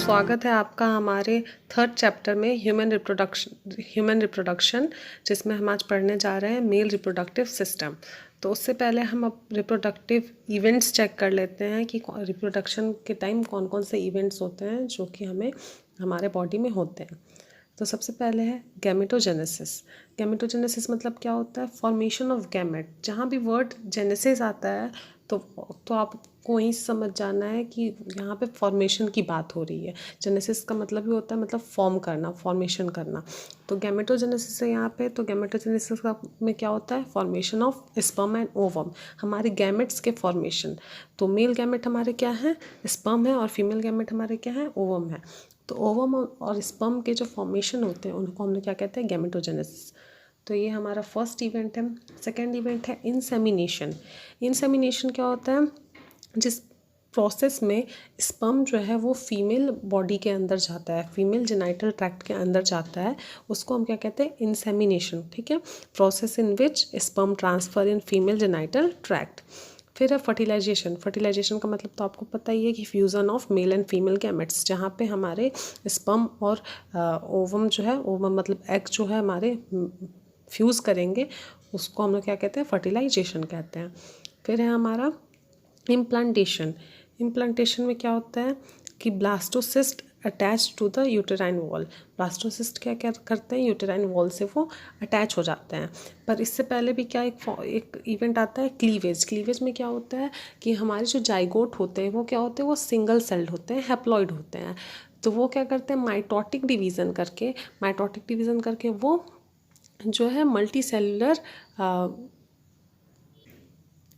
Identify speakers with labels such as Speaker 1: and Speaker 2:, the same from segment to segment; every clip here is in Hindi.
Speaker 1: स्वागत है आपका हमारे थर्ड चैप्टर में ह्यूमन रिप्रोडक्शन जिसमें हम आज पढ़ने जा रहे हैं मेल रिप्रोडक्टिव सिस्टम। तो उससे पहले हम अब रिप्रोडक्टिव इवेंट्स चेक कर लेते हैं कि रिप्रोडक्शन के टाइम कौन कौन से इवेंट्स होते हैं जो कि हमें हमारे बॉडी में होते हैं। तो सबसे पहले है गैमेटोजेनेसिस। गैमेटोजेनेसिस मतलब क्या होता है? Formation of gamete. जहाँ भी वर्ड जेनेसिस आता है तो आपको वहीं समझ जाना है कि यहाँ पे फॉर्मेशन की बात हो रही है। जेनेसिस का मतलब ही होता है मतलब फॉर्म करना, फॉर्मेशन करना। तो गैमेटोजेनेसिस है यहाँ पे। तो गैमेटोजेनेसिस का में क्या होता है? Formation of sperm and ovum, हमारे गैमेट्स के फॉर्मेशन। तो मेल गैमेट हमारे क्या है? स्पर्म है, और फीमेल गैमेट हमारे क्या है? ओवम है। तो ओवम और स्पर्म के जो फॉर्मेशन होते हैं उनको हम लोग क्या कहते हैं? गैमेटोजेनेसिस। तो ये हमारा फर्स्ट इवेंट है। सेकेंड इवेंट है इंसेमिनेशन। इंसेमिनेशन क्या होता है? जिस प्रोसेस में स्पर्म जो है वो फीमेल बॉडी के अंदर जाता है, फीमेल जेनाइटल ट्रैक्ट के अंदर जाता है, उसको हम क्या कहते हैं? इंसेमिनेशन। ठीक है, process in which sperm transfer in female genital tract. फिर है फर्टिलाइजेशन। फर्टिलाइजेशन का मतलब तो आपको पता ही है कि fusion of male and female gametes, जहाँ पे हमारे स्पर्म और ओवम जो है, ओवम मतलब एग जो है हमारे फ्यूज़ करेंगे, उसको हम लोग क्या कहते हैं? फर्टिलाइजेशन कहते हैं। फिर है हमारा इम्प्लांटेशन। इम्प्लांटेशन में क्या होता है कि blastocyst attach to the uterine wall. Blastocyst क्या क्या करते हैं? यूटेराइन वॉल से वो अटैच हो जाते हैं। पर इससे पहले भी क्या एक इवेंट आता है? क्लीवेज। क्लीवेज में क्या होता है कि हमारे जो जाइगोट होते हैं वो क्या होते हैं? वो सिंगल सेल्ड होते हैं, हैप्लॉइड होते हैं। तो वो क्या करते हैं? माइटोटिक डिवीज़न करके वो जो है मल्टी सेलुलर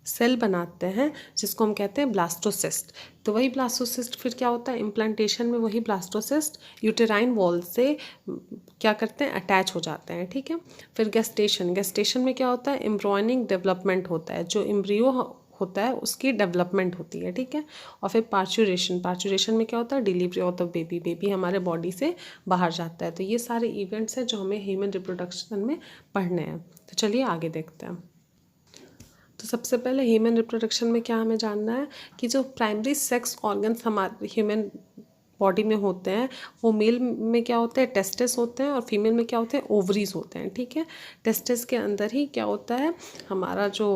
Speaker 1: सेल बनाते हैं, जिसको हम कहते हैं ब्लास्टोसिस्ट। तो वही ब्लास्टोसिस्ट फिर क्या होता है? इम्प्लांटेशन में वही ब्लास्टोसिस्ट यूटेराइन वॉल से क्या करते हैं? अटैच हो जाते हैं। ठीक है। फिर गेस्टेशन। गेस्टेशन में क्या होता है? एम्ब्रॉयनिक डेवलपमेंट होता है, जो एम्ब्रियो होता है उसकी डेवलपमेंट होती है। ठीक है। और फिर पार्चुरेशन। पार्चुरेशन में क्या होता है? Delivery of the baby. Baby हमारे बॉडी से बाहर जाता है। तो ये सारे इवेंट्स हैं जो हमें ह्यूमन रिप्रोडक्शन में पढ़ने हैं। तो चलिए आगे देखते हैं। तो सबसे पहले ह्यूमन रिप्रोडक्शन में क्या हमें जानना है कि जो प्राइमरी सेक्स ऑर्गन्स हमारे ह्यूमन बॉडी में होते हैं वो मेल में क्या होते हैं? टेस्टिस होते हैं, और फीमेल में क्या होते हैं? ओवरीज होते हैं। ठीक है। टेस्टिस के अंदर ही क्या होता है? हमारा जो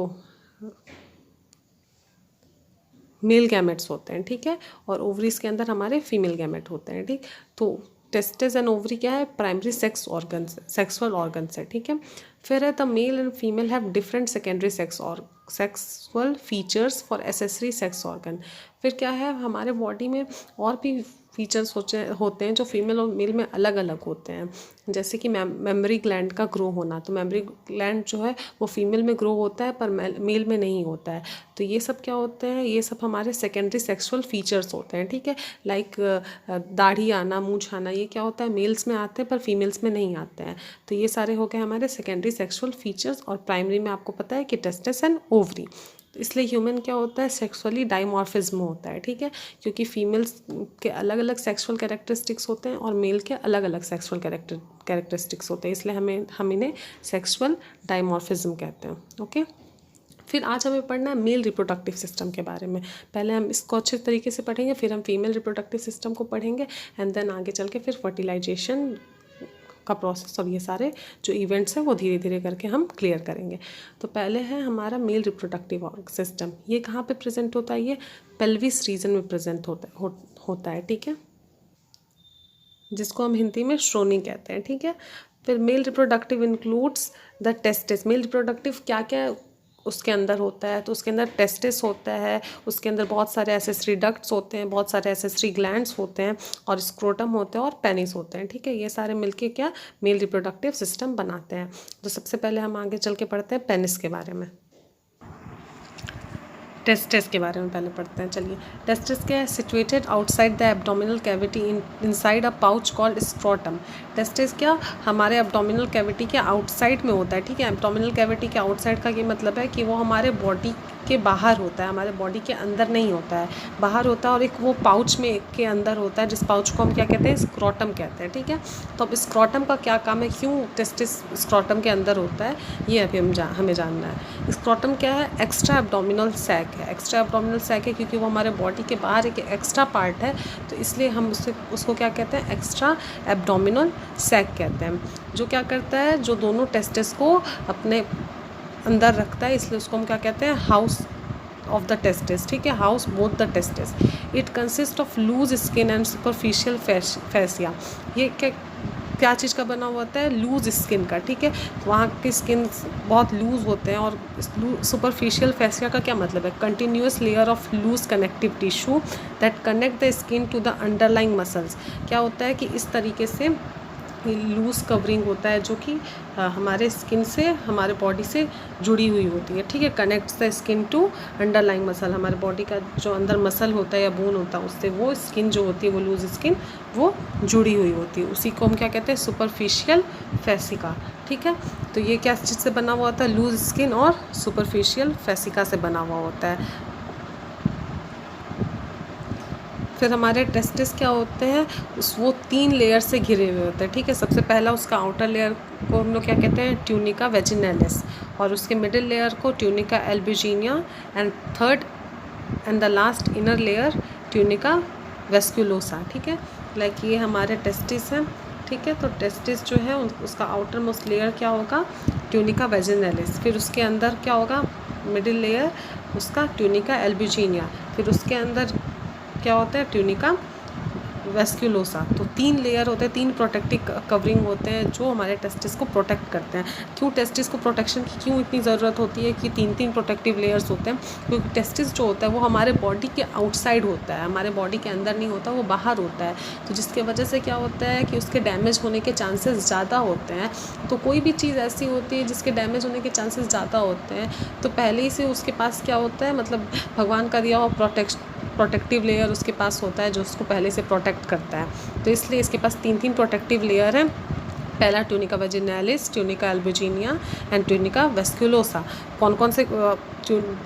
Speaker 1: मेल गैमेट्स होते हैं। ठीक है। और ओवरीज के अंदर हमारे फीमेल गैमेट होते हैं। ठीक। तो टेस्टिस एंड ओवरी क्या है? Primary sex organs, sexual organs है। ठीक है। फिर है the male and female have different secondary sexual features for accessory sex organ. फिर क्या है? हमारे बॉडी में और भी फीचर्स होते हैं जो फीमेल और मेल में अलग अलग होते हैं। जैसे कि मेमोरी ग्लैंड का ग्रो होना। तो मेमोरी ग्लैंड जो है वो फीमेल में ग्रो होता है पर मेल में नहीं होता है। तो ये सब क्या होते हैं? ये सब हमारे सेकेंडरी सेक्सुअल फीचर्स होते हैं। ठीक है। लाइक दाढ़ी आना, मूंछ आना, ये क्या होता है? मेल्स में आते हैं पर फीमेल्स में नहीं आते हैं। तो ये सारे हो गए हमारे सेकेंडरी सेक्सुअल फीचर्स। और प्राइमरी में आपको पता है कि टेस्टिस एंड ओवरी। तो इसलिए ह्यूमन क्या होता है? सेक्सुअली डाइमॉर्फिज्म होता है। ठीक है। क्योंकि फीमेल्स के अलग अलग सेक्सुअल कैरेक्टरिस्टिक्स होते हैं और मेल के अलग अलग सेक्सुअल कैरेक्टरिस्टिक्स होते हैं, इसलिए हम इन्हें सेक्सुअल डाइमॉर्फिज्म कहते हैं। ओके। फिर आज हमें पढ़ना है मेल रिप्रोडक्टिव सिस्टम के बारे में। पहले हम इसको अच्छे तरीके से पढ़ेंगे, फिर हम फीमेल रिप्रोडक्टिव सिस्टम को पढ़ेंगे, एंड देन आगे चल के फिर फर्टिलाइजेशन का प्रोसेस और ये सारे जो इवेंट्स हैं वो धीरे धीरे करके हम क्लियर करेंगे। तो पहले है हमारा मेल रिप्रोडक्टिव सिस्टम। ये कहाँ पे प्रेजेंट होता है? ये पेल्विस रीजन में प्रेजेंट होता है। ठीक है, जिसको हम हिंदी में श्रोनी कहते हैं। ठीक है। फिर male reproductive includes the testis. Male reproductive क्या क्या उसके अंदर होता है? तो उसके अंदर टेस्टिस होता है, उसके अंदर बहुत सारे एसेसरी डक्ट्स होते हैं, बहुत सारे एसेसरी ग्लैंड्स होते हैं, और स्क्रोटम होते हैं, और पेनिस होते हैं। ठीक है। ये सारे मिलके क्या मेल रिप्रोडक्टिव सिस्टम बनाते हैं। तो सबसे पहले हम आगे चल के पढ़ते हैं पेनिस के बारे में। टेस्टिस के बारे में पहले पढ़ते हैं। चलिए, टेस्टिस क्या है? Situated outside the abdominal cavity inside a pouch called scrotum. Testis क्या हमारे एब्डोमिनल कैविटी के आउटसाइड में होता है। ठीक है। एब्डोमिनल कैविटी के आउटसाइड का ये मतलब है कि वो हमारे बॉडी के बाहर होता है, हमारे बॉडी के अंदर नहीं होता है, बाहर होता है। और एक वो पाउच में एक के अंदर होता है, जिस पाउच को हम क्या कहते हैं, स्क्रोटम कहते हैं, ठीक है। तो अब स्क्रोटम का क्या काम है, क्यों टेस्टिस स्क्रोटम के अंदर होता है, ये अभी हमें जानना है। स्क्रोटम क्या है, एक्स्ट्रा एब्डोमिनल सैक है। एक्स्ट्रा एब्डोमिनल सैक है क्योंकि वो हमारे बॉडी के बाहर एक एक्स्ट्रा पार्ट है, तो इसलिए हम उसको क्या कहते हैं, एक्स्ट्रा एब्डोमिनल सैक कहते हैं, जो क्या करता है, जो दोनों टेस्टिस को अपने अंदर रखता है, इसलिए उसको हम क्या कहते हैं, हाउस ऑफ द टेस्टिस, ठीक है, houses both the testis. It consist of loose skin and superficial fascia. ये क्या चीज़ का बना हुआ होता है, लूज स्किन का, ठीक है। वहाँ की स्किन बहुत लूज होते हैं। और सुपरफिशियल फैसिया का क्या मतलब है, continuous layer of loose connective tissue that connect the skin to the underlying muscles. क्या होता है कि इस तरीके से लूज़ कवरिंग होता है जो कि हमारे स्किन से, हमारे बॉडी से जुड़ी हुई होती है, ठीक है। Connects the skin to underlying muscle, हमारे बॉडी का जो अंदर मसल होता है या बोन होता है, उससे वो स्किन जो होती है, वो लूज स्किन, वो जुड़ी हुई होती है। उसी को हम क्या कहते हैं, सुपरफिशियल फैसिका, ठीक है। तो ये क्या चीज़ से बना हुआ होता है, लूज स्किन और सुपरफिशियल फैसिका से बना हुआ होता है। फिर हमारे टेस्टिस क्या होते हैं, वो 3 लेयर से घिरे हुए होते हैं, ठीक है। सबसे पहला उसका आउटर लेयर को हम लोग क्या कहते हैं, ट्यूनिका वेजिनैलिस, और उसके मिडिल लेयर को tunica albuginea, and third and the last inner layer tunica vasculosa, ठीक है। लाइक ये हमारे टेस्टिस हैं, ठीक है। तो टेस्टिस जो है उसका आउटर मोस्ट लेयर क्या होगा, ट्यूनिका वेजिनैलिस, फिर उसके अंदर क्या होगा, मिडिल लेयर उसका ट्यूनिका एल्बुजिनिया, फिर उसके अंदर क्या होता है, ट्यूनिका वेस्कुलोसा। तो 3 लेयर होते हैं, 3 प्रोटेक्टिव कवरिंग होते हैं जो हमारे टेस्टिस को प्रोटेक्ट करते हैं। क्यों टेस्टिस को प्रोटेक्शन की क्यों इतनी ज़रूरत होती है कि 3 प्रोटेक्टिव लेयर्स होते हैं, क्योंकि टेस्टिस जो होता है वो हमारे बॉडी के आउटसाइड होता है, हमारे बॉडी के अंदर नहीं होता, वो बाहर होता है। तो जिसके वजह से क्या होता है कि उसके डैमेज होने के चांसेस ज़्यादा होते हैं। तो कोई भी चीज़ ऐसी होती है जिसके डैमेज होने के चांसेस ज़्यादा होते हैं, तो पहले ही से उसके पास क्या होता है, मतलब भगवान का दिया हुआ प्रोटेक्टिव लेयर उसके पास होता है जो उसको पहले से प्रोटेक्ट करता है। तो इसलिए इसके पास 3 प्रोटेक्टिव लेयर हैं। पहला tunica vaginalis, tunica albuginea and tunica vasculosa. कौन कौन से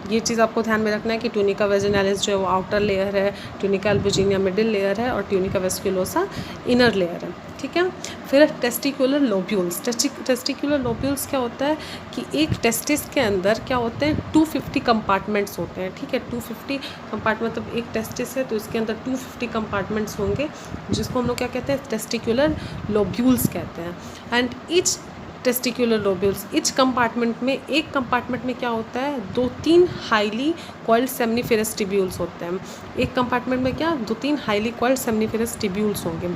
Speaker 1: ये चीज़ आपको ध्यान में रखना है कि ट्यूनिका वेजिनैलिस जो है वो आउटर लेयर है, ट्यूनिका एल्बुजिनिया मिडिल लेयर है, और ट्यूनिका वेस्कुलोसा इनर लेयर है, ठीक है। फिर टेस्टिकुलर लोब्यूल्स। टेस्टिकुलर लोब्यूल्स क्या होता है कि एक टेस्टिस के अंदर क्या होते हैं, 250 कंपार्टमेंट्स होते हैं, ठीक है। 250 कंपार्टमेंट, मतलब एक टेस्टिस है तो इसके अंदर 250 कंपार्टमेंट्स होंगे, जिसको हम लोग क्या कहते हैं, टेस्टिकुलर लोब्यूल्स कहते हैं। And each testicular lobules, each compartment में, एक कंपार्टमेंट में क्या होता है, 2-3 हाईली कॉइल्ड सेमनीफेरस टिब्यूल्स होते हैं। एक कंपार्टमेंट में क्या 2-3 हाईली कॉइल्ड सेमनीफेरस टिब्यूल्स होंगे,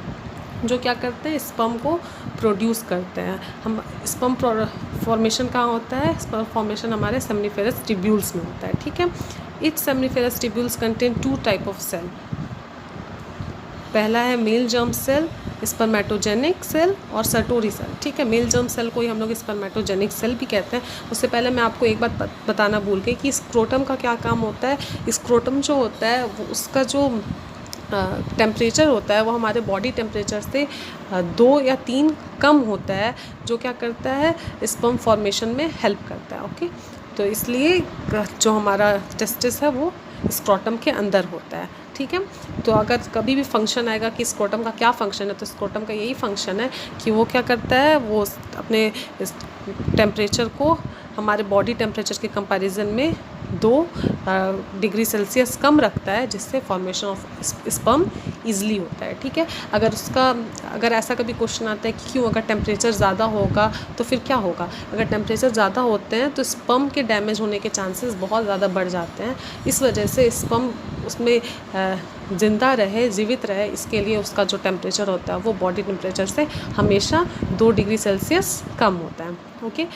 Speaker 1: जो क्या करते हैं, स्पर्म को प्रोड्यूस करते हैं। हम स्पर्म फॉर्मेशन कहाँ होता है, स्पर्म फॉर्मेशन हमारे सेमनीफेरस टिब्यूल्स में होता है, ठीक है। Each seminiferous tubules contain 2 type of cell. पहला है male germ cell, spermatogenic cell, और सर्टोरी सेल, ठीक है। मेल जर्म सेल को ही हम लोग स्पर्मेटोजेनिक सेल भी कहते हैं। उससे पहले मैं आपको एक बात बताना भूल गई कि स्क्रोटम का क्या काम होता है। स्क्रोटम जो होता है वो उसका जो टेम्परेचर होता है वो हमारे बॉडी टेम्परेचर से 2 या 3 कम होता है, जो क्या करता है, स्पर्म फॉर्मेशन में हेल्प करता है, ओके। तो इसलिए जो हमारा टेस्टिस है वो स्क्रोटम के अंदर होता है, ठीक है। तो अगर कभी भी फंक्शन आएगा कि स्क्रोटम का क्या फंक्शन है, तो स्क्रोटम का यही फंक्शन है कि वो क्या करता है, वो अपने टेम्परेचर को हमारे बॉडी टेम्परेचर के कंपैरिजन में 2 डिग्री सेल्सियस कम रखता है, जिससे फॉर्मेशन ऑफ स्पर्म ईजिली होता है, ठीक है। अगर ऐसा कभी क्वेश्चन आता है कि क्यों, अगर टेम्परेचर ज़्यादा होगा तो फिर क्या होगा, अगर टेम्परेचर ज़्यादा होते हैं तो स्पर्म के डैमेज होने के चांसेस बहुत ज़्यादा बढ़ जाते हैं। इस वजह से स्पर्म उसमें ज़िंदा रहे, जीवित रहे, इसके लिए उसका जो टेम्परेचर होता है वो बॉडी टेम्परेचर से हमेशा 2 डिग्री सेल्सियस कम होता है, ओके।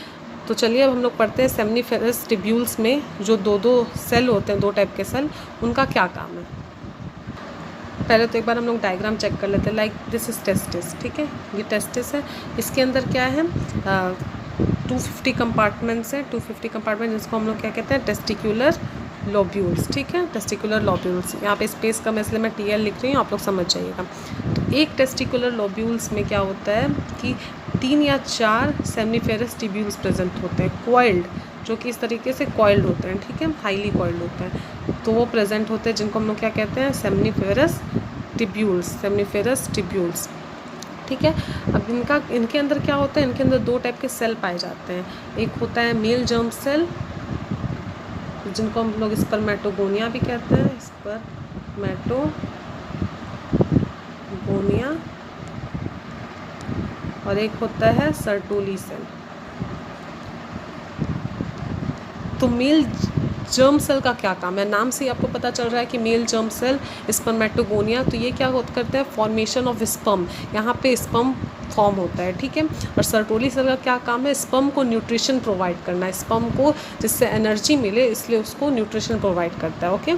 Speaker 1: तो चलिए अब हम लोग पढ़ते हैं सेमनीफेरस टिब्यूल्स में जो 2 सेल होते हैं, 2 टाइप के सेल, उनका क्या काम है। पहले तो एक बार हम लोग डायग्राम चेक कर लेते हैं। लाइक दिस इज टेस्टिस, ठीक है, ये टेस्टिस है। इसके अंदर क्या है, 250 कंपार्टमेंट्स हैं, 250 कंपार्टमेंट, जिसको हम लोग क्या कहते हैं, टेस्टिकुलर लोब्यूल्स, ठीक है, टेस्टिकुलर लोब्यूल्स। यहाँ पे स्पेस कम है इसलिए मैं TL लिख रही हूँ, आप लोग समझ जाइएगा। तो एक टेस्टिकुलर लोब्यूल्स में क्या होता है कि 3 या 4 सेमनीफेरस टिब्यूल्स प्रेजेंट होते हैं, कॉइल्ड जो कि इस तरीके से कॉइल्ड होते हैं, ठीक है, हाईली कॉइल्ड होते हैं, तो वो प्रेजेंट होते हैं, जिनको हम लोग क्या कहते हैं, सेमनीफेरस टिब्यूल्स, सेमनीफेरस टिब्यूल्स, ठीक है। अब इनके अंदर क्या होता है, इनके अंदर दो टाइप के सेल पाए जाते हैं, एक होता है मेल जर्म सेल, जिनको हम लोग स्पर्मेटोगोनिया भी कहते हैं, स्पर्मेटोगोनिया, और एक होता है सर्टोली सेल। तो मेल जर्म सेल का क्या काम है, नाम से ही आपको पता चल रहा है कि मेल जर्म सेल स्पर्मेटोगोनिया, तो ये क्या करते हैं, फॉर्मेशन ऑफ स्पर्म, यहाँ पे स्पर्म फॉर्म होता है, ठीक है। और सर्टोली सेल का क्या काम है, स्पर्म को न्यूट्रिशन प्रोवाइड करना है, स्पर्म को जिससे एनर्जी मिले, इसलिए उसको न्यूट्रिशन प्रोवाइड करता है, ओके।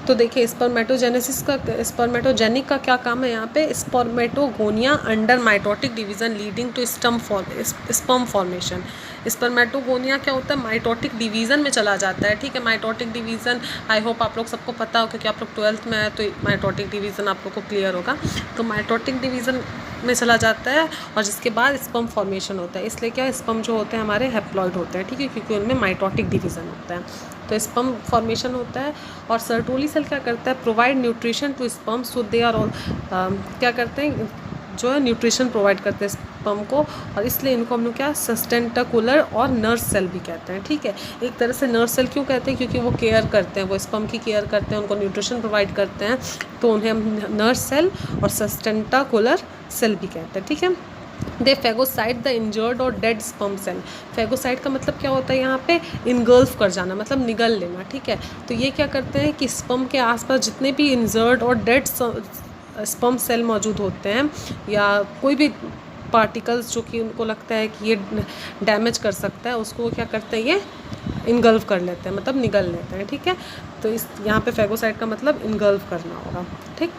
Speaker 1: तो देखिए स्पर्मेटोजेनिक का क्या काम है, यहाँ पे spermatogonia under mitotic division leading to sperm formation. Spermatogonia क्या होता है, माइटोटिक डिवीज़न में चला जाता है, ठीक है। माइटोटिक डिवीज़न आई होप आप लोग सबको पता हो, क्योंकि आप लोग 12th में है, तो माइटोटिक डिवीज़न आप लोग को क्लियर होगा। तो माइटोटिक डिवीज़न में चला जाता है, और जिसके बाद स्पर्म फॉर्मेशन होता है, इसलिए क्या स्पर्म जो होते हैं हमारे हैप्लॉइड होते हैं, ठीक है, क्योंकि उनमें माइटोटिक डिवीज़न होता है, तो स्पर्म फॉर्मेशन होता है। और सर्टोली सेल क्या करता है, provide nutrition to sperm, so they are all क्या करते हैं, जो है न्यूट्रिशन प्रोवाइड करते हैं स्पर्म को, और इसलिए इनको हम लोग क्या सस्टेंटिकुलर और नर्स सेल भी कहते हैं, ठीक है। एक तरह से नर्स सेल क्यों कहते हैं, क्योंकि वो केयर करते हैं, वो स्पर्म की केयर करते हैं, उनको न्यूट्रिशन प्रोवाइड करते हैं, तो उन्हें हम नर्स सेल और सस्टेंटिकुलर सेल भी कहते हैं, ठीक है। दे फेगोसाइट द इंजर्ड और डेड स्पर्म सेल। फेगोसाइट का मतलब क्या होता है, यहाँ पे इनगल्फ कर जाना, मतलब निगल लेना, ठीक है। तो ये क्या करते हैं कि स्पर्म के आसपास जितने भी इंजर्ड और डेड स्पर्म सेल मौजूद होते हैं, या कोई भी पार्टिकल्स जो कि उनको लगता है कि ये डैमेज कर सकता है, उसको क्या करते हैं, ये इनगल्फ कर लेते हैं, मतलब निगल लेते हैं, ठीक है। तो इस यहाँ पे फेगोसाइट का मतलब इनगल्फ करना होगा, ठीक।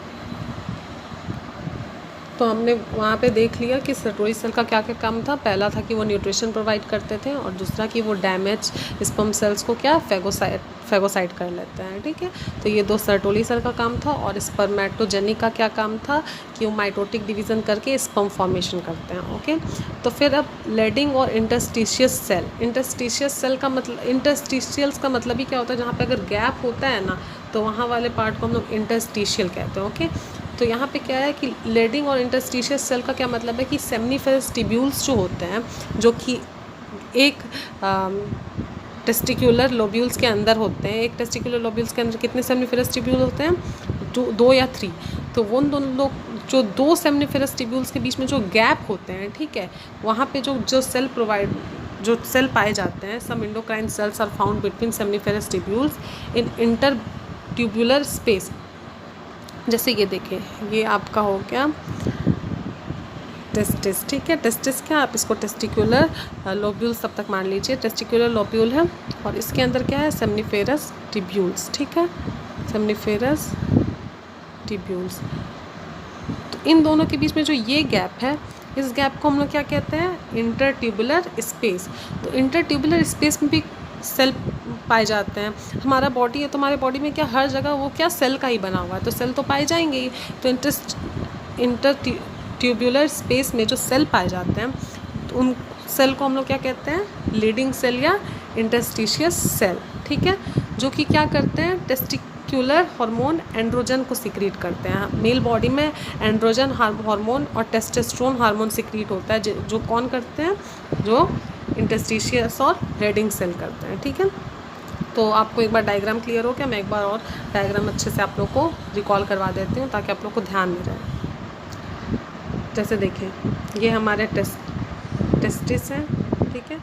Speaker 1: तो हमने वहाँ पे देख लिया कि सर्टोली सेल का क्या क्या काम था। पहला था कि वो न्यूट्रिशन प्रोवाइड करते थे, और दूसरा कि वो डैमेज स्पर्म सेल्स को क्या फेगोसाइट कर लेते हैं, ठीक है। तो ये दो सर्टोली सेल का काम था। और स्पर्मेटोजेनिक का क्या काम था कि वो माइटोटिक डिवीज़न करके स्पर्म फॉर्मेशन करते हैं, ओके। तो फिर अब लेडिंग और इंटरस्टिशियस सेल। इंटरस्टिशियस सेल का मतलब, इंटरस्टिशियल्स का मतलब ही क्या होता है, जहाँ पे अगर गैप होता है ना, तो वहाँ वाले पार्ट को हम लोग इंटरस्टिशियल कहते हैं, ओके। तो यहाँ पे क्या है कि लेडिंग और इंटरस्टिशियस सेल का क्या मतलब है कि सेमनीफेरस टिब्यूल्स जो होते हैं, जो कि एक टेस्टिकुलर लोब्यूल्स के अंदर होते हैं। एक टेस्टिकुलर लोब्यूल्स के अंदर कितने सेमनीफेरस टिब्यूल होते हैं, 2 या 3। तो वो दोनों लोग जो 2 सेमनीफेरस टिब्यूल्स के बीच में जो गैप होते हैं, ठीक है, वहाँ पे जो सेल पाए जाते हैं, some endocrine cells are found between seminiferous tubules in inter tubular space. जैसे ये देखें, ये आपका हो गया टेस्टिस, ठीक है। टेस्टिस क्या, आप इसको टेस्टिकुलर लोब्यूल्स तब तक मान लीजिए, टेस्टिकुलर लोब्यूल है, और इसके अंदर क्या है, सेमनीफेरस टिब्यूल्स, ठीक है, सेमनीफेरस टिब्यूल्स। तो इन दोनों के बीच में जो ये गैप है, इस गैप को हम लोग क्या कहते हैं, इंटरट्यूबुलर स्पेस। तो इंटरट्यूबुलर स्पेस में भी सेल पाए जाते हैं। हमारा बॉडी है, तो हमारे बॉडी में क्या हर जगह वो क्या सेल का ही बना हुआ है, तो सेल तो पाए जाएंगे ही। तो इंटरट्यूबुलर स्पेस में जो सेल पाए जाते हैं, तो उन सेल को हम लोग क्या कहते हैं, लीडिंग सेल या इंटरस्टिशियस सेल, ठीक है, जो कि क्या करते हैं, टेस्टिकुलर हार्मोन एंड्रोजन को सिक्रीट करते हैं। मेल बॉडी में एंड्रोजन हार्मोन और टेस्टोस्टेरोन हार्मोन सिक्रीट होता है, जो कौन करते हैं, जो इंटरस्टिशियस और लीडिंग सेल करते हैं, ठीक है। तो आपको एक बार डायग्राम क्लियर हो गया, मैं एक बार और डायग्राम अच्छे से आप लोग को रिकॉल करवा देती हूँ, ताकि आप लोग को ध्यान में रहे। जैसे देखें, ये हमारे टेस्टिस है, ठीक है।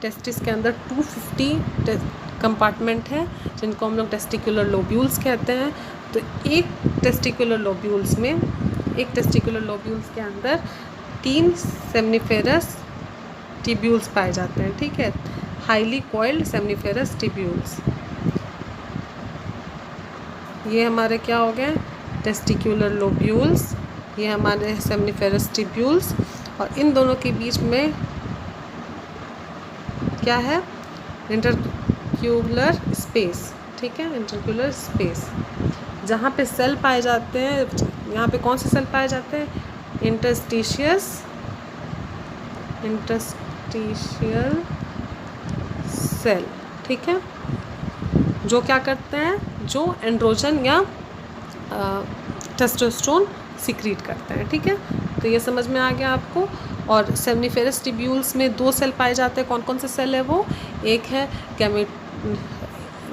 Speaker 1: टेस्टिस के अंदर 250 कंपार्टमेंट है, जिनको हम लोग टेस्टिकुलर लोब्यूल्स कहते हैं। तो एक टेस्टिकुलर लोब्यूल्स के अंदर 3 सेमनीफेरस टिब्यूल्स पाए जाते हैं, ठीक है, हाईली कॉइल्ड सेमनीफेरस टिब्यूल्स। ये हमारे क्या हो गए, टेस्टिकुलर लोब्यूल्स, ये हमारे सेमनीफेरस टिब्यूल्स, और इन दोनों के बीच में क्या है, इंटरट्यूबुलर स्पेस, ठीक है, इंटरट्यूबुलर स्पेस, जहाँ पे सेल पाए जाते हैं। यहाँ पे कौन से सेल पाए जाते हैं, इंटरस्टिशियस इंटरस्टिशियल सेल, ठीक है, जो क्या करते हैं, जो एंड्रोजन या टेस्टोस्टेरोन सीक्रेट करते हैं, ठीक है। तो ये समझ में आ गया आपको। और सेमनीफेरस ट्यूब्यूल्स में 2 सेल पाए जाते हैं। कौन कौन से सेल है वो? एक है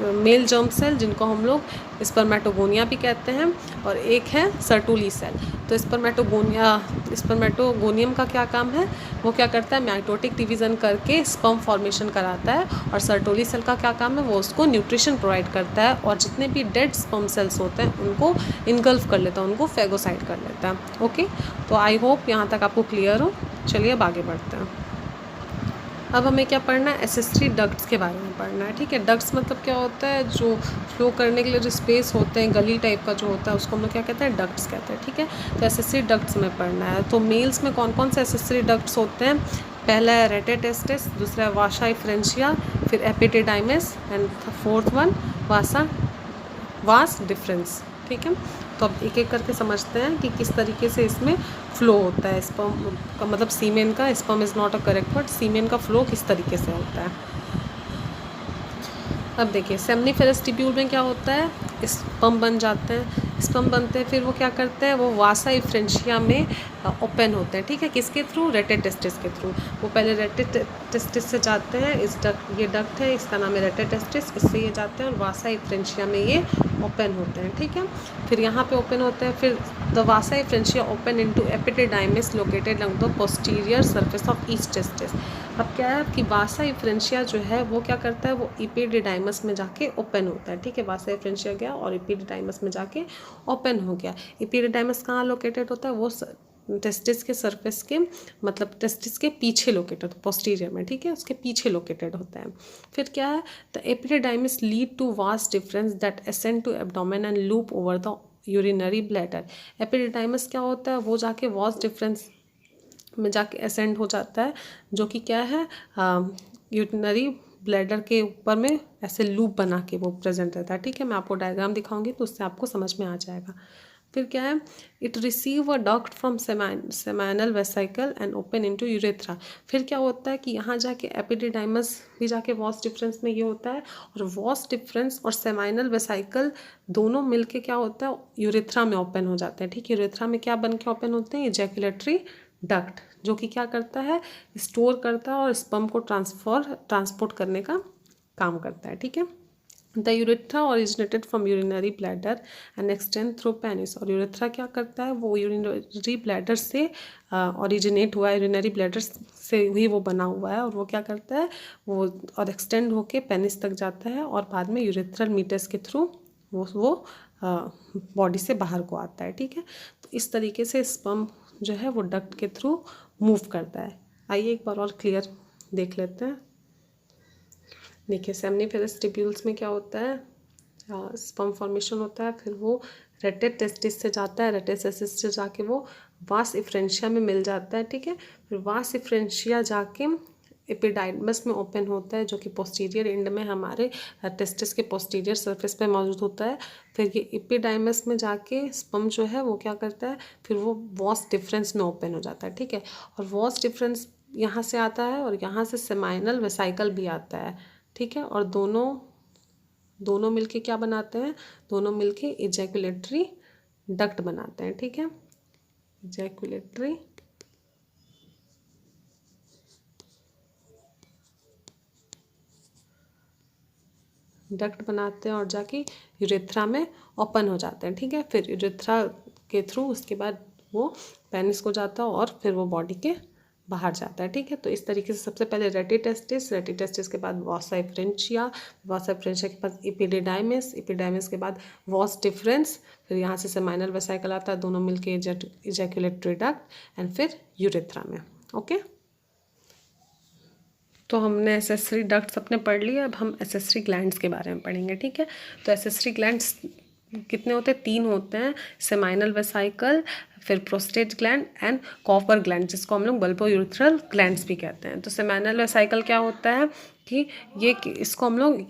Speaker 1: मेल जर्म सेल, जिनको हम लोग स्पर्मेटोगोनिया भी कहते हैं, और एक है सर्टुली सेल। तो स्पर्मेटोगोनियम का क्या काम है? वो क्या करता है, माइटोटिक डिवीज़न करके स्पर्म फॉर्मेशन कराता है। और सर्टुली सेल का क्या काम है? वो उसको न्यूट्रिशन प्रोवाइड करता है, और जितने भी डेड स्पर्म सेल्स होते हैं उनको इनगल्फ कर लेता है, उनको फेगोसाइड कर लेता है। ओके, तो आई होप यहाँ तक आपको क्लियर हो। चलिए अब आगे बढ़ते हैं। अब हमें क्या पढ़ना है? एसेसरी डक्ट्स के बारे में पढ़ना है, ठीक है। डक्ट्स मतलब क्या होता है? जो फ्लो करने के लिए जो स्पेस होते हैं, गली टाइप का जो होता है, उसको हम लोग क्या कहते हैं? डक्ट्स कहते हैं, ठीक है। तो एसेसरी डक्ट्स में पढ़ना है। तो मेल्स में कौन कौन से एसेसरी डक्ट्स होते हैं? पहला है रेटेटेस्टिस, दूसरा है वासा इफ्रेंशिया, फिर epididymis, and fourth one vas deferens, ठीक है। तो अब एक एक करके समझते हैं कि किस तरीके से इसमें फ्लो होता है। स्पर्म का मतलब सीमेन का, sperm is not a correct word, semen का फ्लो किस तरीके से होता है। अब देखिए, सेमनीफेरस ट्यूब्यूल में क्या होता है? स्पर्म बन जाते हैं, स्पर्म बनते हैं, फिर वो क्या करते हैं? वो वासा इफ्रेंशिया में ओपन होते हैं, ठीक है। किसके थ्रू? रेटेटेस्टिस के थ्रू। वो पहले रेटेटेस्टिस से जाते हैं, ये डक्ट है, इसका नाम है रेटेटेस्टिस, इससे ये जाते हैं और वासा इफ्रेंशिया में ये ओपन होते हैं, ठीक है। फिर यहाँ पे ओपन होते हैं, फिर the Vasa इफ्रेंशिया open into epididymis located long the posterior surface of each testis. अब क्या है कि वासा इफ्रेंशिया जो है वो क्या करता है? वो एपिडिडाइमस में जाके ओपन होता है, ठीक है। वासा इफ्रेंशिया गया और एपिडिडाइमस में जाके ओपन हो गया। एपिडिडाइमस कहाँ लोकेटेड होता है? वो टेस्टिस के सरफेस के मतलब टेस्टिस के पीछे लोकेटेड, पोस्टीरियर में, ठीक है, उसके पीछे लोकेटेड होता है। फिर क्या है? The epididymis lead to vas deferens that ascend to abdomen and loop over the urinary bladder. Epididymis क्या होता है? वो जाके वास्ट डिफरेंस में जाके असेंड हो जाता है, जो कि क्या है, यूरिनरी ब्लैडर के ऊपर में ऐसे लूप बना के वो प्रेजेंट रहता है, ठीक है। मैं आपको डायग्राम दिखाऊंगी तो उससे आपको समझ में आ जाएगा। फिर क्या है? It receive a duct from seminal vesicle and open into urethra. फिर क्या होता है कि यहाँ जाके एपिडिडाइमस भी जाके वॉस डिफरेंस में ये होता है, और वॉस डिफरेंस और सेमाइनल वेसिकल दोनों मिलके क्या होता है? यूरेथ्रा में ओपन हो जाते हैं, ठीक है। यूरेथ्रा में क्या बन के ओपन होते हैं? इजैकुलेटरी डक्ट, जो कि क्या करता है? स्टोर करता है और स्पर्म को ट्रांसपोर्ट करने का काम करता है, ठीक है। The urethra originated from urinary bladder and extend through penis. और यूरेथ्रा क्या करता है? वो यूरिनरी ब्लैडर से ओरिजिनेट हुआ है, यूरिनरी ब्लैडर से ही वो बना हुआ है, और वो क्या करता है? वो और एक्सटेंड होके पेनिस तक जाता है, और बाद में यूरेथ्रल मीटस के थ्रू वो बॉडी से बाहर को आता है, ठीक है। तो इस तरीके से स्पर्म जो है वो डक्ट के थ्रू मूव करता है। आइए एक बार और क्लियर देख लेते हैं। देखिए, सेमनीफेरस ट्यूब्यूल्स में क्या होता है? स्पर्म फॉर्मेशन होता है, फिर वो रेटेटेस्टिस से जाता है, रेटेटेस्टिस से जाके वो वास इफ्रेंशिया में मिल जाता है, ठीक है। फिर वास इफ्रेंशिया जाके एपिडाइडमस में ओपन होता है, जो कि पोस्टीरियर एंड में हमारे टेस्टिस के पोस्टीरियर सरफेस पे मौजूद होता है। फिर ये एपिडाइमस में जाके स्पर्म जो है वो क्या करता है? फिर वो वॉस डिफरेंस में ओपन हो जाता है, ठीक है। और वॉस डिफरेंस यहाँ से आता है, और यहाँ से सेमाइनल वेसिकल भी आता है, ठीक है। और दोनों मिलके क्या बनाते हैं? दोनों मिलके इजैकुलेटरी डक्ट बनाते हैं, ठीक है। इजैकुलेटरी डक्ट बनाते हैं और जाके यूरेथ्रा में ओपन हो जाते हैं, ठीक है। फिर यूरेथ्रा के थ्रू उसके बाद वो पेनिस को जाता है, और फिर वो बॉडी के बाहर जाता है, ठीक है। तो इस तरीके से सबसे पहले रेटिटेस्टिस के बाद वासा इफ्रेंशिया के बाद एपिडिडाइमिस के बाद वॉस डिफरेंस, फिर यहाँ से सेमाइनल वेसिकल आता है, दोनों मिलके इजैकुलेटरी डक्ट, एंड फिर यूरेथ्रा में। ओके, तो हमने एसेसरी डक्ट्स अपने पढ़ लिए। अब हम एसेसरी ग्लैंड्स के बारे में पढ़ेंगे, ठीक है। तो एसेसरी ग्लैंड्स कितने होते हैं? 3 होते हैं, सेमाइनल वेसिकल, फिर prostate gland and copper gland, जिसको हम लोग बल्बोयूरेथ्रल ग्लैंड्स भी कहते हैं। तो सेमाइनल वेसिकल क्या होता है कि इसको हम लोग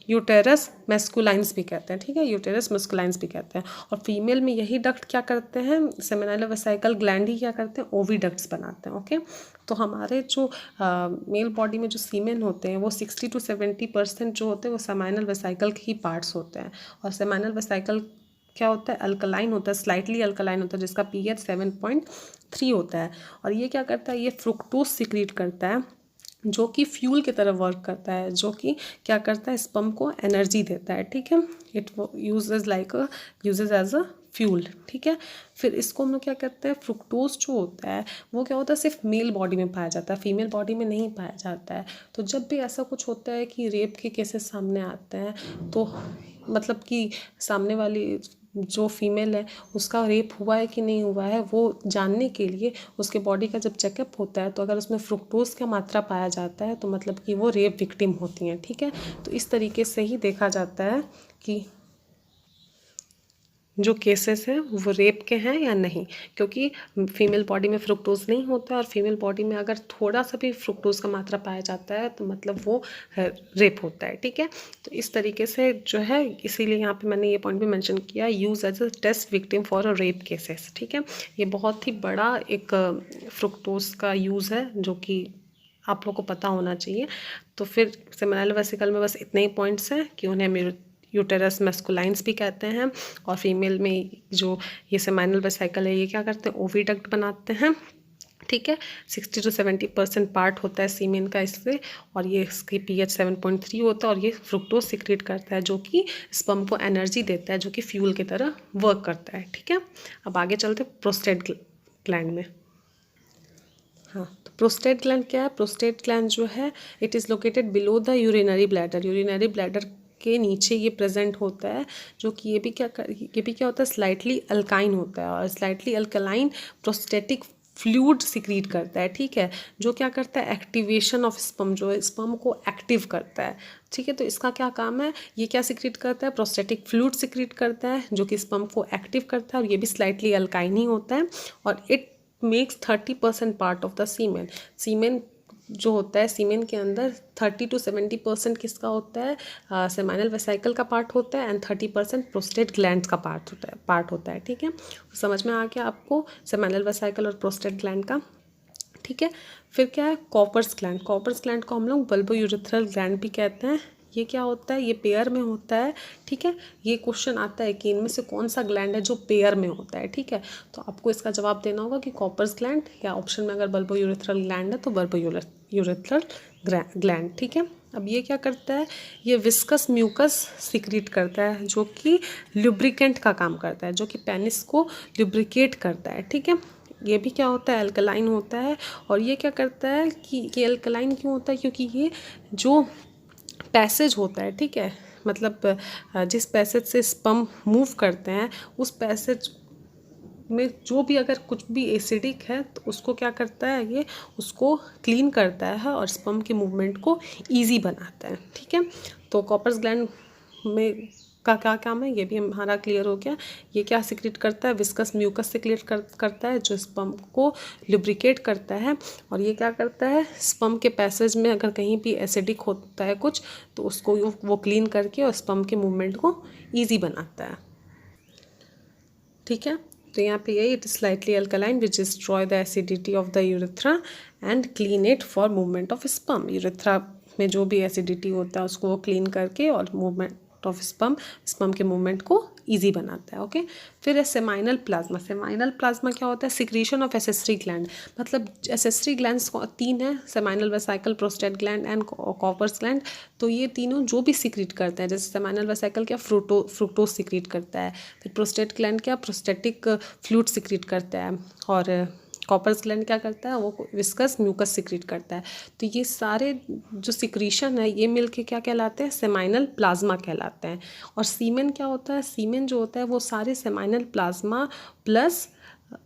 Speaker 1: यूटेरस मैस्कुलाइंस भी कहते हैं, ठीक है, यूटेरस मैस्कुलाइंस भी कहते हैं। और फीमेल में यही डक्ट क्या करते हैं, सेमिनल वेसाइकल ग्लैंड ही क्या करते हैं, ओविडक्ट्स बनाते हैं। ओके, तो हमारे जो मेल बॉडी में जो सीमेन होते हैं वो 60 to 70% जो होते हैं वो सेमिनल वेसाइकल के ही पार्ट्स होते हैं। और सेमिनल वेसाइकल क्या होता है, अल्कलाइन होता है, स्लाइटली अल्कलाइन होता है, जिसका pH 7.3 होता है। और ये क्या करता है, ये फ्रुक्टोज सिक्रीट करता है जो कि फ्यूल की तरह वर्क करता है, जो कि क्या करता है, स्पर्म को एनर्जी देता है, ठीक है। It uses as a fuel, ठीक है। फिर इसको हम लोग क्या करते हैं, फ्रुक्टोज जो होता है वो क्या होता है, सिर्फ मेल बॉडी में पाया जाता है, फीमेल बॉडी में नहीं पाया जाता है। तो जब भी ऐसा कुछ होता है कि रेप के केसेस सामने आते हैं, तो मतलब कि सामने वाली जो फीमेल है उसका रेप हुआ है कि नहीं हुआ है वो जानने के लिए उसके बॉडी का जब चेकअप होता है, तो अगर उसमें फ्रुक्टोज का मात्रा पाया जाता है तो मतलब कि वो रेप विक्टिम होती हैं, ठीक है। तो इस तरीके से ही देखा जाता है कि जो केसेस हैं वो रेप के हैं या नहीं, क्योंकि फीमेल बॉडी में फ्रुक्टोज नहीं होता है, और फीमेल बॉडी में अगर थोड़ा सा भी फ्रुक्टोज का मात्रा पाया जाता है तो मतलब वो रेप होता है, ठीक है। तो इस तरीके से जो है, इसीलिए यहाँ पे मैंने ये पॉइंट भी मेंशन किया, use as a test victim for a rape cases, ठीक है। ये बहुत ही बड़ा एक फ्रुक्टोज का यूज़ है जो कि आप लोग को पता होना चाहिए। तो फिर सेमिनल वेसिकल में बस इतने ही पॉइंट्स हैं कि उन्हें यूटेरस मैस्कुलाइंस भी कहते हैं, और फीमेल में जो ये सेमिनल वेसिकल है ये क्या करते हैं, ओविडक्ट बनाते हैं, ठीक है। 60 to 70% पार्ट होता है सीमेन का इससे, और ये इसकी pH 7.3 होता है, और ये फ्रुक्टोज सिक्रेट करता है जो कि स्पर्म को एनर्जी देता है, जो कि फ्यूल की तरह वर्क करता है, ठीक है। अब आगे चलते प्रोस्टेट ग्लैंड में। हाँ, तो प्रोस्टेट ग्लैंड क्या है, प्रोस्टेट ग्लैंड जो है it is located below the urinary bladder, urinary bladder के नीचे ये प्रेजेंट होता है, जो कि ये भी क्या होता है, स्लाइटली अल्काइन होता है, और slightly alkaline prostatic fluid secrete करता है, ठीक है, जो क्या करता है, एक्टिवेशन ऑफ स्पर्म, जो है स्पर्म को एक्टिव करता है, ठीक है। तो इसका क्या काम है, ये क्या सिक्रीट करता है, प्रोस्टेटिक फ्लूइड सिक्रीट करता है जो कि स्पर्म को एक्टिव करता है, और ये भी स्लाइटली अल्काइन ही होता है, और it makes 30% part of the semen. Semen जो होता है, सीमेन के अंदर 30 to 70% किसका होता है, सेमिनल वेसिकल का पार्ट होता है, एंड 30% प्रोस्टेट ग्लैंड का पार्ट होता है, ठीक है। समझ में आ गया आपको सेमिनल वेसिकल और प्रोस्टेट ग्लैंड का, ठीक है। फिर क्या है, कॉपर्स ग्लैंड, कॉपर्स ग्लैंड को हम लोग बल्बो यूरेथ्रल ग्लैंड भी कहते हैं। ये क्या होता है, ये पेयर में होता है, ठीक है। ये क्वेश्चन आता है कि इनमें से कौन सा ग्लैंड है जो पेयर में होता है, ठीक है। तो आपको इसका जवाब देना होगा कि कॉपर्स ग्लैंड, या ऑप्शन में अगर बल्बो यूरेथ्रल ग्लैंड है तो बल्बो यूरेथ्रल ग्लैंड, ठीक है। अब ये क्या करता है, ये विस्कस म्यूकस सिक्रीट करता है जो कि लुब्रिकेंट का काम करता है, जो कि पेनिस को लुब्रिकेट करता है, ठीक है। ये भी क्या होता है, अल्कलाइन होता है। और ये क्या करता है कि ये अल्कलाइन क्यों होता है, क्योंकि ये जो पैसेज होता है, ठीक है, मतलब जिस पैसेज से स्पर्म मूव करते हैं उस पैसेज में जो भी अगर कुछ भी एसिडिक है तो उसको क्या करता है, ये उसको क्लीन करता है और स्पर्म के मूवमेंट को इजी बनाता है, ठीक है। तो कॉपर्स ग्लैंड में का क्या काम है, ये भी हमारा क्लियर हो गया। ये क्या सिक्रेट करता है, विस्कस म्यूकस सिक्रेट करता है जो स्पर्म को लुब्रिकेट करता है। और ये क्या करता है, स्पर्म के पैसेज में अगर कहीं भी एसिडिक होता है कुछ तो उसको वो क्लीन करके और स्पर्म के मूवमेंट को ईजी बनाता है, ठीक है। तो यहाँ पे यही, it is slightly alkaline which destroy the acidity of the urethra and clean it for movement of sperm. Urethra में जो भी एसिडिटी होता है उसको वो क्लीन करके और मूवमेंट ऑफ स्पर्म के मूवमेंट को इजी बनाता है, ओके। फिर है सेमाइनल प्लाज्मा। सेमाइनल प्लाज्मा क्या होता है, सिक्रीशन ऑफ एसेसरी ग्लैंड, मतलब एसेसरी ग्लैंड्स 3 है, seminal vesicle, prostate gland and Cowper's gland. तो ये तीनों जो भी सिक्रीट करते हैं, जैसे सेमाइनल वेसिकल क्या फ्रुक्टोज सिक्रीट करता है, फिर प्रोस्टेट ग्लैंड क्या प्रोस्टेटिक फ्लूइड सिक्रीट करता है, और कॉपर्स ग्लैंड क्या करता है, वो विस्कस म्यूकस सिक्रीट करता है। तो ये सारे जो सिक्रीशन है ये मिलके क्या कहलाते हैं, सेमाइनल प्लाज्मा कहलाते हैं। और सीमेन क्या होता है, सीमेन जो होता है वो सारे सेमाइनल प्लाज्मा प्लस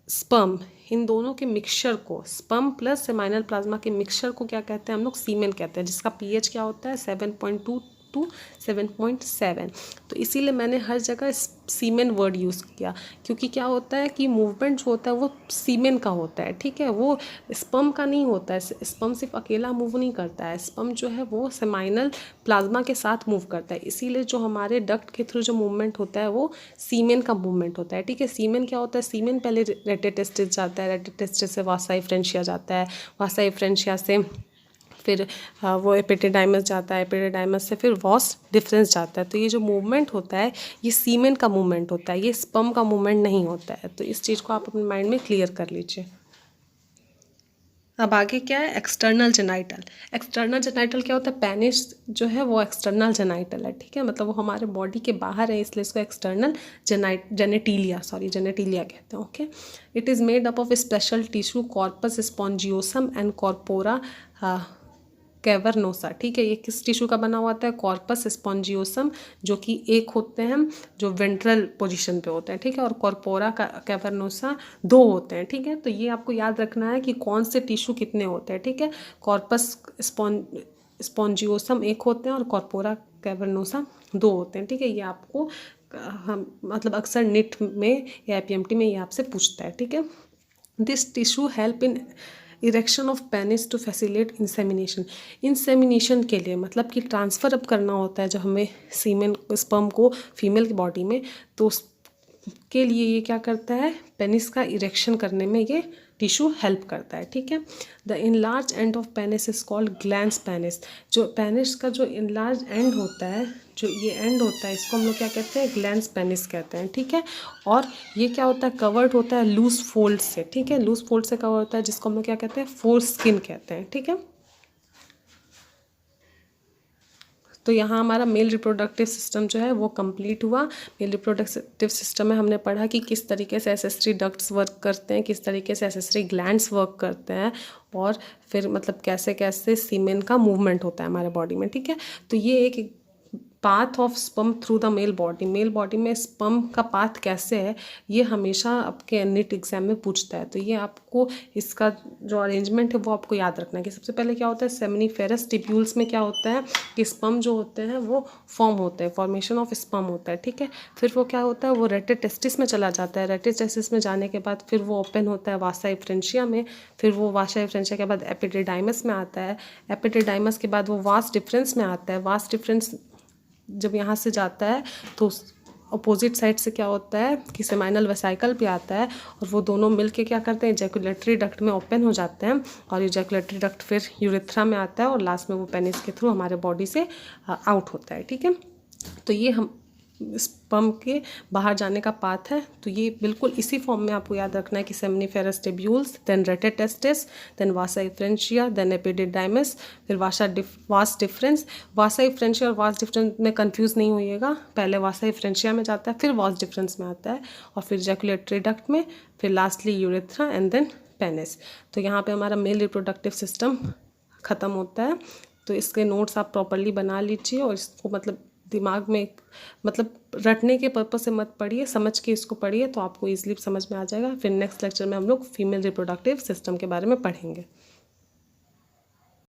Speaker 1: स्पर्म, इन दोनों के मिक्सचर को, स्पर्म प्लस सेमाइनल प्लाज्मा के मिक्सचर को क्या कहते हैं हम लोग, सीमेन कहते हैं, जिसका pH क्या होता है 7.2 टू 7.7। तो इसीलिए मैंने हर जगह सीमेन वर्ड यूज़ किया, क्योंकि क्या होता है कि मूवमेंट जो होता है वो सीमेन का होता है, ठीक है, वो स्पर्म का नहीं होता है। स्पर्म सिर्फ अकेला मूव नहीं करता है, स्पर्म जो है वो सेमाइनल प्लाज्मा के साथ मूव करता है। इसीलिए जो हमारे डक्ट के थ्रू जो मूवमेंट होता है वो सीमेन का मूवमेंट होता है, ठीक है। सीमेन क्या होता है, सीमेन पहले रेटिटेस्टिस जाता है, रेटिटेस्टिस से वासा एफ्रेंशिया जाता है, वासा एफ्रेंशिया से फिर वो एपिडिडाइमस जाता है, एपिडिडाइमस से फिर वॉस डिफरेंस जाता है। तो ये जो मूवमेंट होता है ये सीमेन का मूवमेंट होता है, ये स्पर्म का मूवमेंट नहीं होता है। तो इस चीज़ को आप अपने माइंड में क्लियर कर लीजिए। अब आगे क्या है, एक्सटर्नल जेनाइटल। एक्सटर्नल जेनाइटल क्या होता है, पेनिस जो है वो एक्सटर्नल जेनाइटल है, ठीक है, मतलब वो हमारे बॉडी के बाहर है, इसलिए इसको एक्सटर्नल जेनेटिलिया कहते हैं, okay. It is made up of special tissue corpus spongiosum and corpora cavernosa, ठीक है। ये किस टिश्यू का बना हुआ होता है, कॉर्पस स्पॉन्जियोसम, जो कि एक होते हैं जो वेंट्रल पोजीशन पे होते हैं, ठीक है, और कॉर्पोरा कैवर्नोसा 2 होते हैं, ठीक है। तो ये आपको याद रखना है कि कौन से टिश्यू कितने होते हैं, ठीक है। कॉर्पस स्पॉन्जियोसम 1 होते हैं और कॉर्पोरा कैवर्नोसा 2 होते हैं, ठीक है। ये आपको हम मतलब अक्सर निट में या एपीएमटी में ये आपसे पूछता है, ठीक है। This tissue help in erection of penis to facilitate insemination के लिए, मतलब कि ट्रांसफ़र अब करना होता है जब हमें सीमेन स्पर्म को फीमेल की बॉडी में, तो उसके लिए ये क्या करता है, पेनिस का इरेक्शन करने में ये टिश्यू हेल्प करता है, ठीक है। The enlarge end of penis is called glans penis. जो पेनिस का जो इनलार्ज एंड होता है, जो ये एंड होता है, इसको हम लोग क्या कहते हैं, ग्लैंस पेनिस कहते हैं, ठीक है। और ये क्या होता है, कवर्ड होता है लूज फोल्ड से, ठीक है, लूज फोल्ड से कवर होता है, जिसको हम लोग क्या कहते हैं, फोर स्किन कहते हैं, ठीक है। तो यहाँ हमारा मेल रिप्रोडक्टिव सिस्टम जो है वो कंप्लीट हुआ। मेल रिप्रोडक्टिव सिस्टम में हमने पढ़ा कि किस तरीके से एसेसरी डक्ट्स वर्क करते हैं, किस तरीके से एसेसरी ग्लैंड्स वर्क करते हैं, और फिर मतलब कैसे कैसे सीमेन का मूवमेंट होता है हमारे बॉडी में, ठीक है। तो ये एक path of sperm through the male body में स्पर्म का पाथ कैसे है, ये हमेशा आपके नीट एग्जाम में पूछता है। तो ये आपको इसका जो अरेंजमेंट है वो आपको याद रखना है कि सबसे पहले क्या होता है, सेमिनिफेरस टिब्यूल्स में क्या होता है कि स्पर्म जो होते हैं वो फॉर्म होते हैं, फॉर्मेशन ऑफ स्पर्म होता है, ठीक है। फिर वो क्या होता है, वो रेटिटेस्टिस में चला जाता है, रेटिटेस्टिस में जाने के बाद फिर वो ओपन होता है वासा एफ्रेंशिया में, फिर वो वासा एफ्रेंशिया के बाद एपिडिडाइमस में आता है, एपिडिडाइमस के बाद वो वास डिफरेंस में आता है, वास डिफरेंस जब यहाँ से जाता है तो अपोजिट साइड से क्या होता है कि सेमाइनल वेसाइकल पे आता है, और वो दोनों मिलके क्या करते हैं, इजैकुलेटरी डक्ट में ओपन हो जाते हैं, और इजैकुलेटरी डक्ट फिर यूरेथ्रा में आता है, और लास्ट में वो पेनिस के थ्रू हमारे बॉडी से आउट होता है, ठीक है। तो ये हम स्पर्म के बाहर जाने का पाथ है। तो ये बिल्कुल इसी फॉर्म में आपको याद रखना है कि seminiferous tubules, then rete testis, then vasa efferentia, then epididymis, फिर वास डिफरेंस। वासा एफ्रेंशिया और वास डिफरेंस में कंफ्यूज नहीं होइएगा, पहले वासा एफ्रेंशिया में जाता है, फिर वास डिफरेंस में आता है, और फिर इजैकुलेटरी डक्ट में, फिर lastly urethra and then penis. तो यहाँ पे हमारा मेल रिप्रोडक्टिव सिस्टम ख़त्म होता है। तो इसके नोट्स आप प्रॉपरली बना लीजिए, और इसको मतलब दिमाग में मतलब रटने के पर्पज से मत पढ़िए, समझ के इसको पढ़िए, तो आपको ईजिली समझ में आ जाएगा। फिर नेक्स्ट लेक्चर में हम लोग फीमेल रिप्रोडक्टिव सिस्टम के बारे में पढ़ेंगे।